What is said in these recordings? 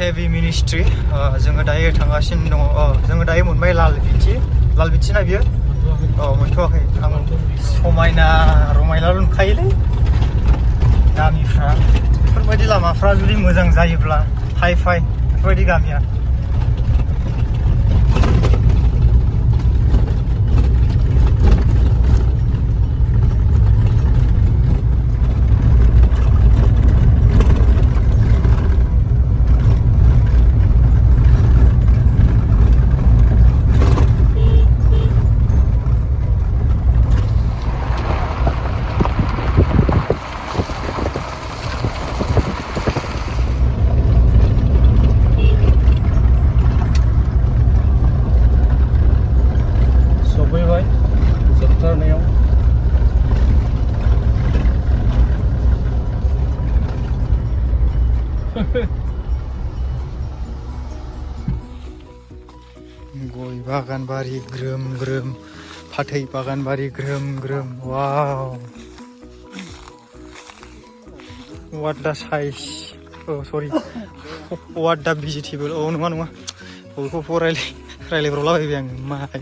heavy ministry जोङो दायो थांगासिनो दङ जोङो दायो मोनबाय लालबिथि ना बियो मोनथ'वाखै आं समायना रमायनाल' नुखायोलै गामिफ्रा बेफोरबायदि लामाफ्रा जुदि मोजां जायोब्ला हाइ फाइ बेफोरबायदि गामिया गय बागान बारि ग्रोम ग्रोम फाथै बागान बारि ग्रोम ग्रोम वाव what the size sorry what the vegetable नङा बेखौ रायलायब्रावलाबायबाय आङो माय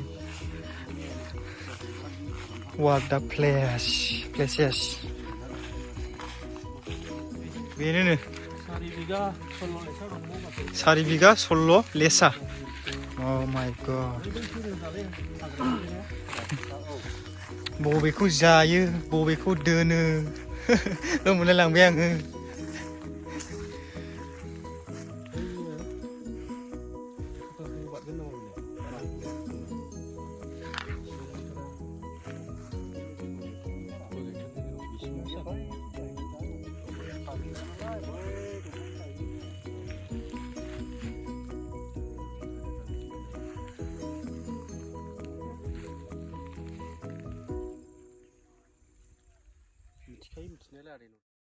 what the places बेनो 4 बिगा 16 लेसा oh my god बबेखौ जायो बबेखौ दोनो मोनलाय लांबाय आङो मिथिनायालाय